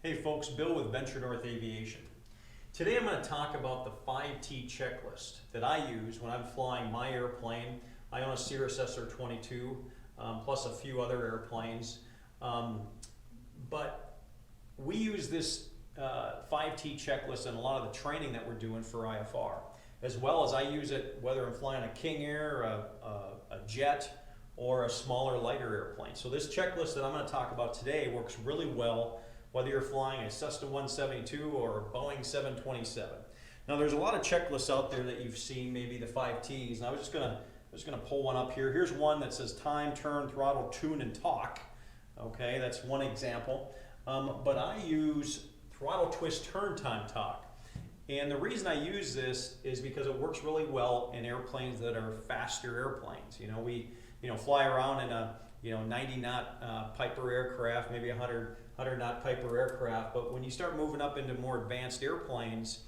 Hey folks, Bill with Venture North Aviation. Today I'm going to talk about the 5T checklist that I use when I'm flying my airplane. I own a Cirrus SR-22 plus a few other airplanes. But we use this 5T checklist in a lot of the training that we're doing for IFR. As well as I use it whether I'm flying a King Air, a jet, or a smaller, lighter airplane. So this checklist that I'm going to talk about today works really well whether you're flying a Cessna 172 or a Boeing 727. Now there's a lot of checklists out there that you've seen, maybe the 5Ts, and I was just gonna pull one up here. Here's one that says time, turn, throttle, tune, and talk. Okay, that's one example. But I use throttle, twist, turn, time, talk. And the reason I use this is because it works really well in airplanes that are faster airplanes. We fly around in a 90 knot Piper aircraft, maybe 100 knot Piper aircraft, but when you start moving up into more advanced airplanes,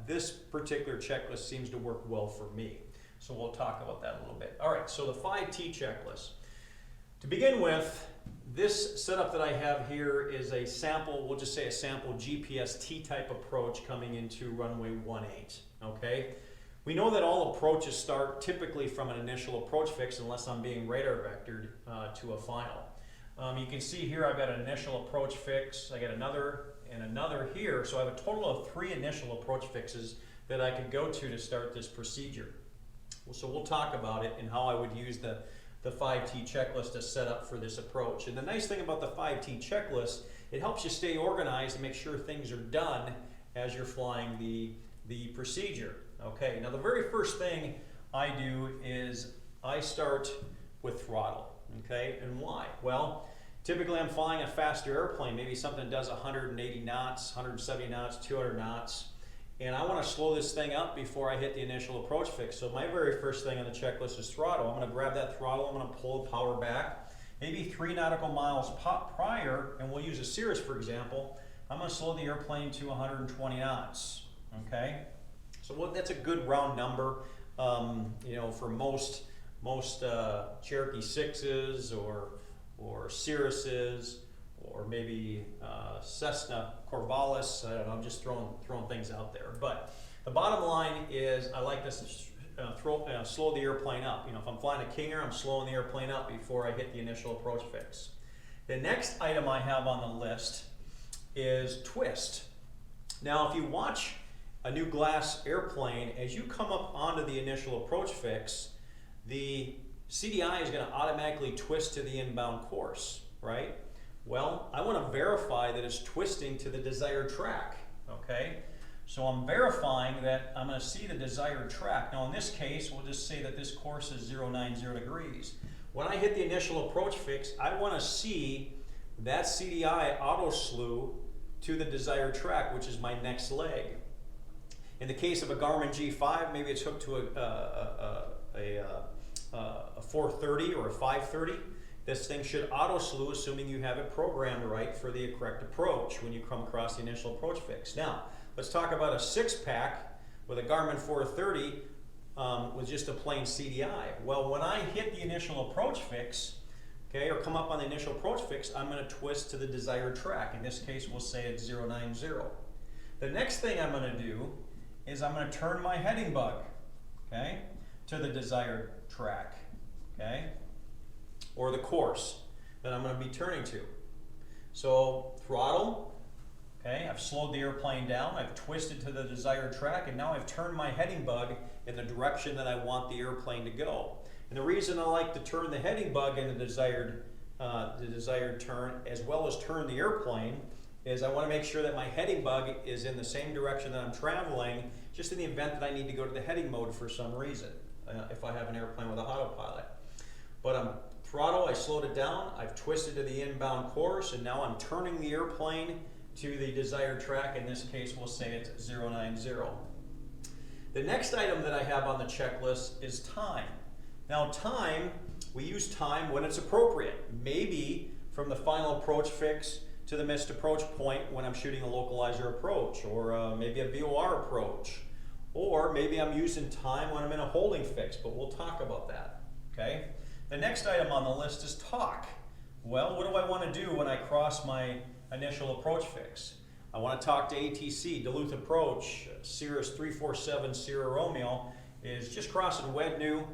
this particular checklist seems to work well for me. So we'll talk about that a little bit. All right, so the 5T checklist. To begin with, this setup that I have here is a sample, we'll just say a sample GPS T-type approach coming into runway 18, okay? We know that all approaches start typically from an initial approach fix unless I'm being radar vectored to a final. You can see here I've got an initial approach fix, I got another and another here, so I have a total of 3 initial approach fixes that I could go to start this procedure. So we'll talk about it and how I would use the 5T checklist to set up for this approach. And the nice thing about the 5T checklist, it helps you stay organized and make sure things are done as you're flying the procedure. Okay, now the very first thing I do is I start with throttle. Okay, and why? Well, typically I'm flying a faster airplane, maybe something that does 180 knots, 170 knots, 200 knots, and I want to slow this thing up before I hit the initial approach fix. So my very first thing on the checklist is throttle. I'm going to grab that throttle, I'm going to pull the power back, maybe 3 nautical miles prior, and we'll use a Cirrus for example. I'm going to slow the airplane to 120 knots. Okay, so that's a good round number. For most Cherokee 6s or Cirruses or maybe Cessna Corvallis. I don't know, I'm just throwing things out there. But the bottom line is I like this to slow the airplane up. If I'm flying a King Air, I'm slowing the airplane up before I hit the initial approach fix. The next item I have on the list is twist. Now if you watch a new glass airplane, as you come up onto the initial approach fix, the CDI is going to automatically twist to the inbound course, right? Well, I want to verify that it's twisting to the desired track, okay? So I'm verifying that I'm going to see the desired track. Now in this case, we'll just say that this course is 090 degrees. When I hit the initial approach fix, I want to see that CDI auto slew to the desired track, which is my next leg. In the case of a Garmin G5, maybe it's hooked to a 430 or a 530. This thing should auto slew, assuming you have it programmed right for the correct approach when you come across the initial approach fix. Now, let's talk about a 6-pack with a Garmin 430 with just a plain CDI. Well, when I hit the initial approach fix, okay, or come up on the initial approach fix, I'm going to twist to the desired track. In this case, we'll say it's 090. The next thing I'm going to do is I'm going to turn my heading bug, okay, to the desired track, okay, or the course that I'm going to be turning to. So throttle, okay, I've slowed the airplane down, I've twisted to the desired track, and now I've turned my heading bug in the direction that I want the airplane to go. And the reason I like to turn the heading bug in the desired turn as well as turn the airplane is I want to make sure that my heading bug is in the same direction that I'm traveling, just in the event that I need to go to the heading mode for some reason, if I have an airplane with a autopilot. But I'm throttle, I slowed it down, I've twisted to the inbound course, and now I'm turning the airplane to the desired track. In this case, we'll say it's 090. The next item that I have on the checklist is time. Now time, we use time when it's appropriate. Maybe from the final approach fix to the missed approach point when I'm shooting a localizer approach, or maybe a VOR approach, or maybe I'm using time when I'm in a holding fix, but we'll talk about that, okay? The next item on the list is talk. Well, what do I want to do when I cross my initial approach fix. I want to talk to ATC, Duluth approach, Cirrus 347 Sierra Romeo is just crossing Wednew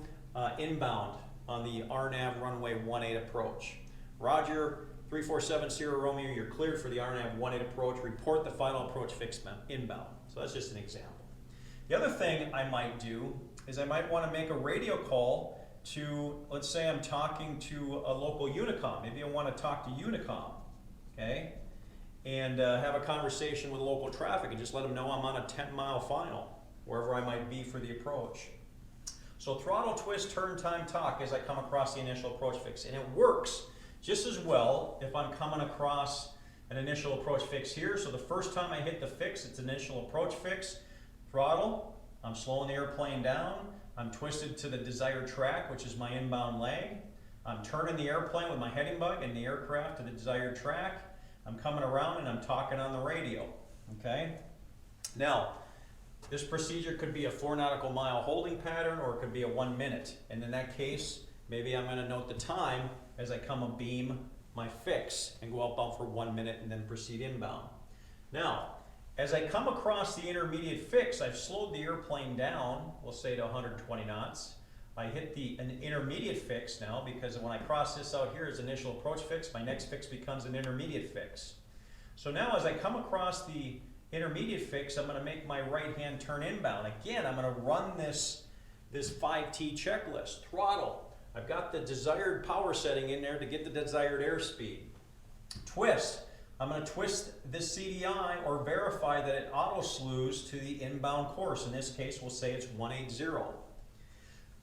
inbound on the RNAV runway 18 approach. Roger, 347 Sierra Romeo, you're cleared for the RNAV 18 approach. Report the final approach fix inbound. So that's just an example. The other thing I might do is I might want to make a radio call to, let's say I'm talking to a local Unicom. Maybe I want to talk to Unicom, okay? And have a conversation with local traffic and just let them know I'm on a 10-mile final, wherever I might be for the approach. So throttle, twist, turn time, talk as I come across the initial approach fix. And it works just as well if I'm coming across an initial approach fix here. So the first time I hit the fix, it's initial approach fix. Throttle, I'm slowing the airplane down. I'm twisted to the desired track, which is my inbound leg. I'm turning the airplane with my heading bug and the aircraft to the desired track. I'm coming around and I'm talking on the radio, okay? Now, this procedure could be a 4 nautical mile holding pattern or it could be a 1 minute. And in that case, maybe I'm gonna note the time as I come abeam my fix and go outbound for 1 minute and then proceed inbound. Now, as I come across the intermediate fix, I've slowed the airplane down, we'll say to 120 knots. I hit an intermediate fix now because when I cross this out here as initial approach fix, my next fix becomes an intermediate fix. So now as I come across the intermediate fix, I'm going to make my right hand turn inbound. Again, I'm going to run this 5T checklist. Throttle, I've got the desired power setting in there to get the desired airspeed. Twist, I'm going to twist this CDI or verify that it auto slews to the inbound course. In this case, we'll say it's 180.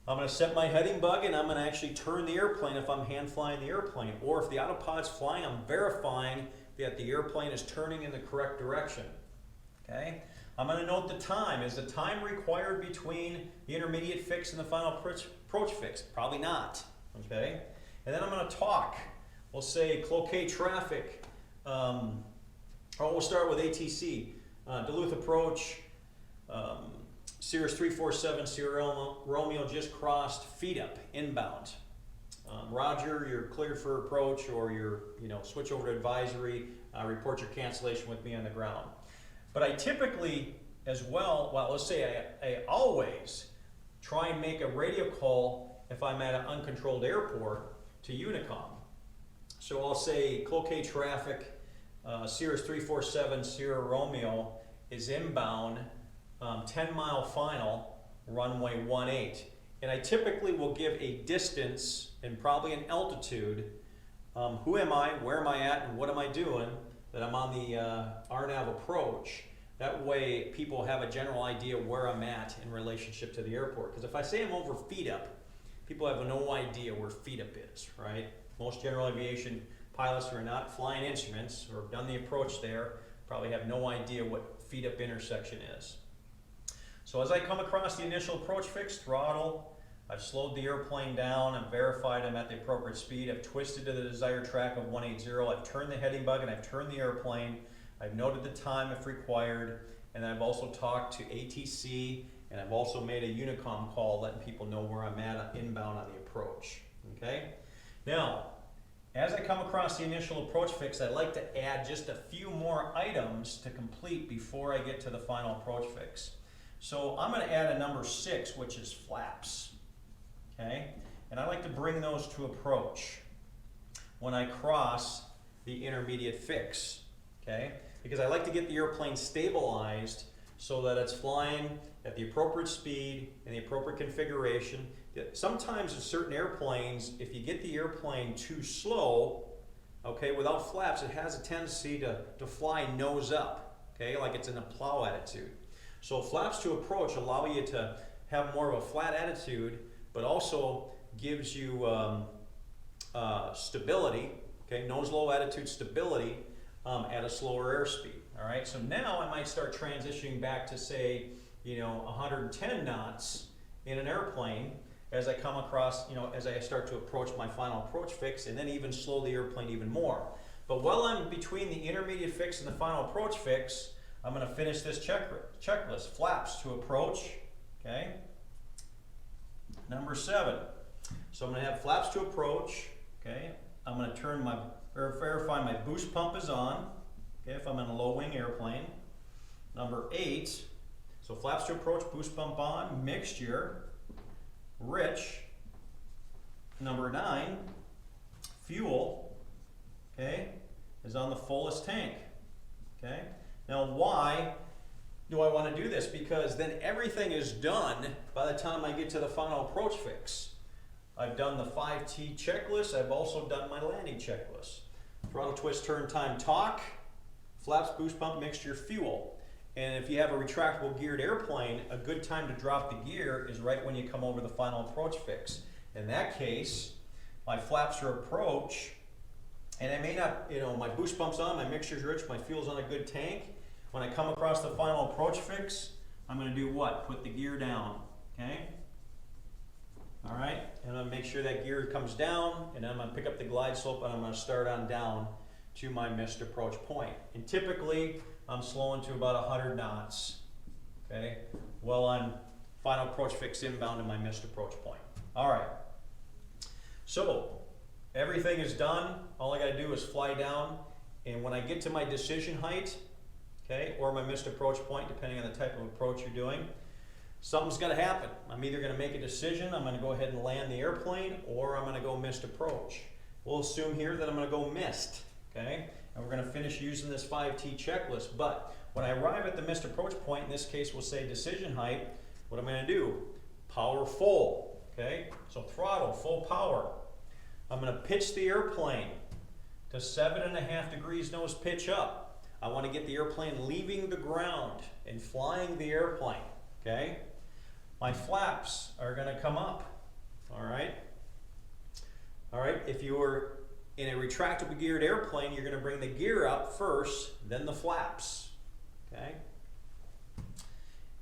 I'm going to set my heading bug and I'm going to actually turn the airplane if I'm hand flying the airplane. Or if the autopod's flying, I'm verifying that the airplane is turning in the correct direction. Okay? I'm going to note the time. Is the time required between the intermediate fix and the final approach fix? Probably not. Okay? And then I'm going to talk. We'll say cloquet traffic. We'll start with ATC. Duluth approach. Cirrus 347 Sierra Romeo just crossed, feet up, inbound. Roger, you're cleared for approach, or you're, switch over to advisory, report your cancellation with me on the ground. But I typically, as well, let's say I always try and make a radio call if I'm at an uncontrolled airport to Unicom. So I'll say cloquet traffic, Cirrus 347 Sierra Romeo is inbound, 10-mile final, runway 18. And I typically will give a distance and probably an altitude. Who am I, where am I at, and what am I doing, that I'm on the RNAV approach. That way people have a general idea where I'm at in relationship to the airport. Because if I say I'm over feet up, people have no idea where feet up is, right? Most general aviation pilots who are not flying instruments or have done the approach there probably have no idea what feet up intersection is. So as I come across the initial approach fix, throttle, I've slowed the airplane down, I've verified I'm at the appropriate speed, I've twisted to the desired track of 180, I've turned the heading bug and I've turned the airplane, I've noted the time if required, and I've also talked to ATC, and I've also made a Unicom call letting people know where I'm at inbound on the approach, okay? Now, as I come across the initial approach fix, I'd like to add just a few more items to complete before I get to the final approach fix. So I'm going to add a number 6, which is flaps, okay? And I like to bring those to approach when I cross the intermediate fix, okay? Because I like to get the airplane stabilized so that it's flying at the appropriate speed and the appropriate configuration. Sometimes in certain airplanes, if you get the airplane too slow, okay, without flaps, it has a tendency to fly nose up, okay, like it's in a plow attitude. So flaps to approach allow you to have more of a flat attitude, but also gives you stability, okay, nose low attitude stability at a slower airspeed. All right, so now I might start transitioning back to say, 110 knots in an airplane as I come across, as I start to approach my final approach fix, and then even slow the airplane even more. But while I'm between the intermediate fix and the final approach fix, I'm going to finish this checklist. Flaps to approach, okay? Number 7. So I'm going to have flaps to approach, okay? I'm going to verify my boost pump is on, okay, if I'm in a low wing airplane. Number 8, so flaps to approach, boost pump on, mixture, rich. Number 9, fuel, okay, is on the fullest tank, okay. Now why do I want to do this? Because then everything is done by the time I get to the final approach fix. I've done the 5T checklist, I've also done my landing checklist. Throttle, twist, turn, time, torque, flaps, boost pump, mixture, fuel. And if you have a retractable geared airplane, a good time to drop the gear is right when you come over the final approach fix. In that case, my flaps are approach, and I may not, my boost pump's on, my mixture's rich, my fuel's on a good tank. When I come across the final approach fix, I'm going to do what? Put the gear down, okay? All right, and I'm going to make sure that gear comes down, and I'm going to pick up the glide slope, and I'm going to start on down to my missed approach point. And typically, I'm slowing to about 100 knots, okay? Well, I'm final approach fix inbound to my missed approach point. All right, so everything is done. All I got to do is fly down, and when I get to my decision height, okay, or my missed approach point, depending on the type of approach you're doing, something's going to happen. I'm either going to make a decision, I'm going to go ahead and land the airplane, or I'm going to go missed approach. We'll assume here that I'm going to go missed, okay? And we're going to finish using this 5T checklist. But when I arrive at the missed approach point, in this case we'll say decision height, what I'm going to do? Power full, okay? So throttle, full power. I'm going to pitch the airplane to 7.5 degrees nose pitch up. I want to get the airplane leaving the ground and flying the airplane, okay? My flaps are going to come up, all right? All right, if you were in a retractable geared airplane, you're going to bring the gear up first, then the flaps, okay?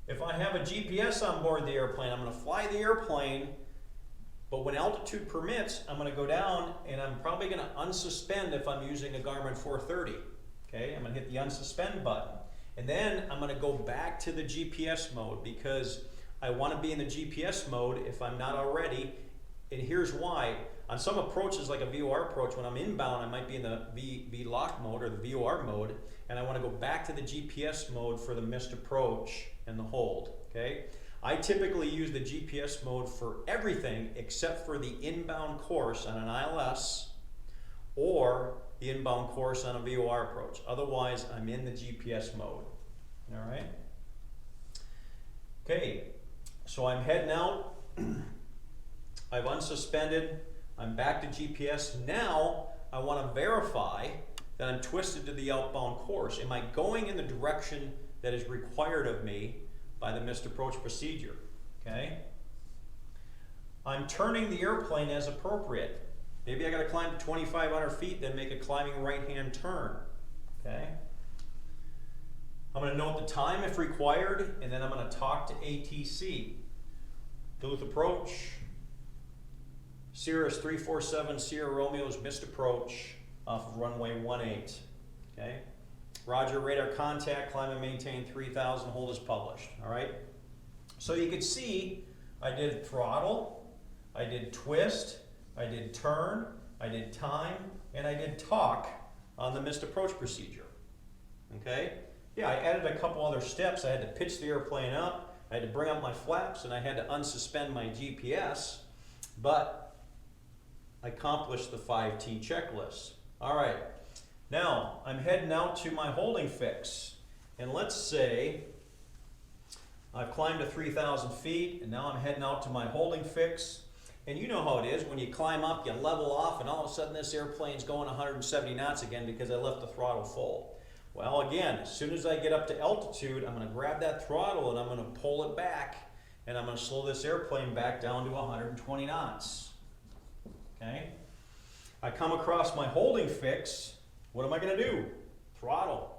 If I have a GPS on board the airplane, I'm going to fly the airplane, but when altitude permits, I'm going to go down and I'm probably going to unsuspend if I'm using a Garmin 430. Okay, I'm going to hit the unsuspend button. And then I'm going to go back to the GPS mode because I want to be in the GPS mode if I'm not already. And here's why. On some approaches, like a VOR approach, when I'm inbound, I might be in the V-lock mode or the VOR mode, and I want to go back to the GPS mode for the missed approach and the hold, okay? I typically use the GPS mode for everything except for the inbound course on an ILS or the inbound course on a VOR approach. Otherwise, I'm in the GPS mode, all right? Okay, so I'm heading out. I've unsuspended. I'm back to GPS. Now, I want to verify that I'm twisted to the outbound course. Am I going in the direction that is required of me by the missed approach procedure, okay? I'm turning the airplane as appropriate. Maybe I got to climb to 2,500 feet, then make a climbing right-hand turn, okay? I'm going to note the time if required, and then I'm going to talk to ATC. Duluth approach, Cirrus 347 Sierra Romeo's missed approach off of runway 18, okay? Roger, radar contact, climb and maintain 3,000, hold as published, all right? So you can see I did throttle, I did twist, I did turn, I did time, and I did torque on the missed approach procedure, okay? Yeah, I added a couple other steps. I had to pitch the airplane up, I had to bring up my flaps, and I had to unsuspend my GPS, but I accomplished the 5T checklist. All right, now I'm heading out to my holding fix, and let's say I've climbed to 3,000 feet, and now I'm heading out to my holding fix. And you know how it is, when you climb up, you level off, and all of a sudden this airplane's going 170 knots again because I left the throttle full. Well, again, as soon as I get up to altitude, I'm going to grab that throttle and I'm going to pull it back, and I'm going to slow this airplane back down to 120 knots. Okay? I come across my holding fix. What am I going to do? Throttle.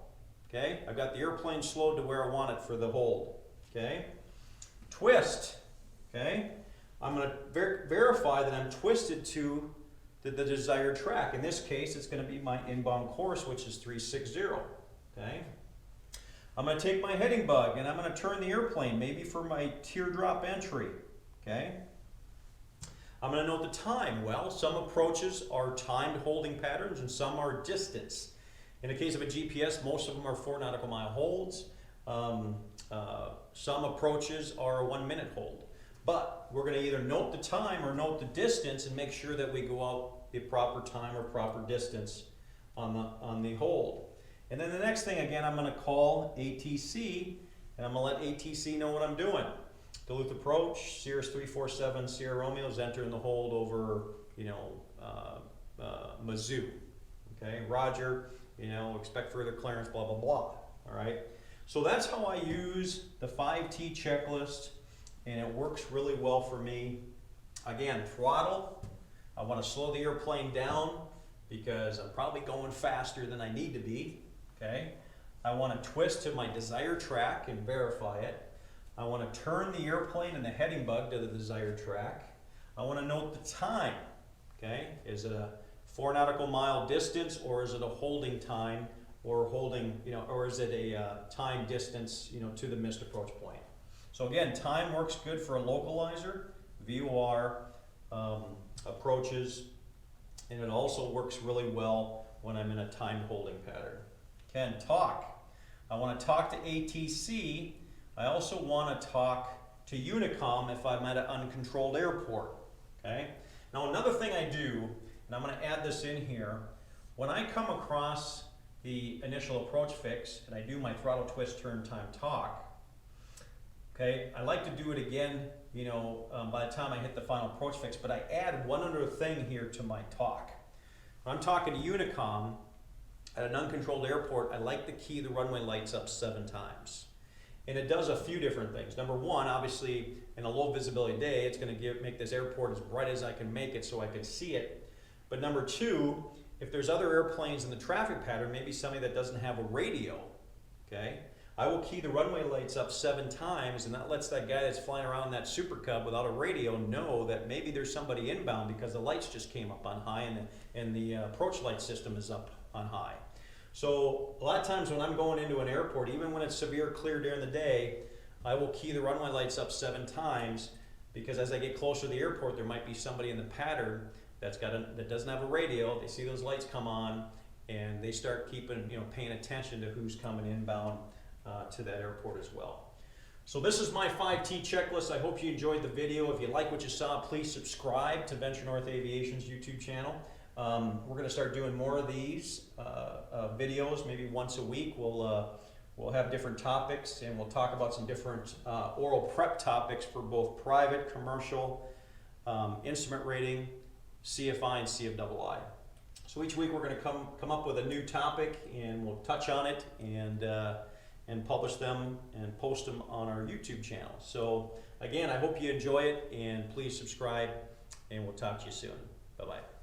Okay? I've got the airplane slowed to where I want it for the hold. Okay? Twist. Okay? I'm going to verify that I'm twisted to the desired track. In this case, it's going to be my inbound course, which is 360. Okay? I'm going to take my heading bug and I'm going to turn the airplane, maybe for my teardrop entry. Okay? I'm going to note the time. Well, some approaches are timed holding patterns and some are distance. In the case of a GPS, most of them are 4 nautical mile holds. Some approaches are a 1 minute hold. But we're going to either note the time or note the distance and make sure that we go out the proper time or proper distance on the hold. And then the next thing, again, I'm going to call ATC, and I'm going to let ATC know what I'm doing. Duluth approach, Cirrus 347, Sierra Romeo's entering the hold over, Mizzou. Okay, Roger, expect further clearance, blah, blah, blah. All right. So that's how I use the 5T checklist, and it works really well for me. Again, throttle, I want to slow the airplane down because I'm probably going faster than I need to be. Okay. I want to twist to my desired track and verify it. I want to turn the airplane and the heading bug to the desired track. I want to note the time. Okay, is it a 4 nautical mile distance, or is it a holding time, or holding, or is it a time distance, to the missed approach point? So again, time works good for a localizer, VOR, approaches, and it also works really well when I'm in a timed holding pattern. Again, talk. I want to talk to ATC. I also want to talk to Unicom if I'm at an uncontrolled airport. Okay. Now another thing I do, and I'm going to add this in here, when I come across the initial approach fix and I do my throttle twist turn time talk, okay, I like to do it again, by the time I hit the final approach fix, but I add one other thing here to my talk. When I'm talking to Unicom at an uncontrolled airport, I like to key the runway lights up 7 times. And it does a few different things. Number one, obviously, in a low visibility day, it's going to make this airport as bright as I can make it so I can see it. But number two, if there's other airplanes in the traffic pattern, maybe somebody that doesn't have a radio, okay, I will key the runway lights up 7 times, and that lets that guy that's flying around that Super Cub without a radio know that maybe there's somebody inbound because the lights just came up on high and the approach light system is up on high. So a lot of times when I'm going into an airport, even when it's severe clear during the day, I will key the runway lights up 7 times, because as I get closer to the airport, there might be somebody in the pattern that doesn't have a radio. They see those lights come on, and they start paying attention to who's coming inbound to that airport as well. So this is my 5T checklist. I hope you enjoyed the video. If you like what you saw, please subscribe to Venture North Aviation's YouTube channel. We're going to start doing more of these videos, maybe once a week. We'll have different topics, and we'll talk about some different oral prep topics for both private, commercial, instrument rating, CFI, and CFII. So each week we're going to come up with a new topic, and we'll touch on it and publish them and post them on our YouTube channel. So again, I hope you enjoy it, and please subscribe, and we'll talk to you soon. Bye-bye.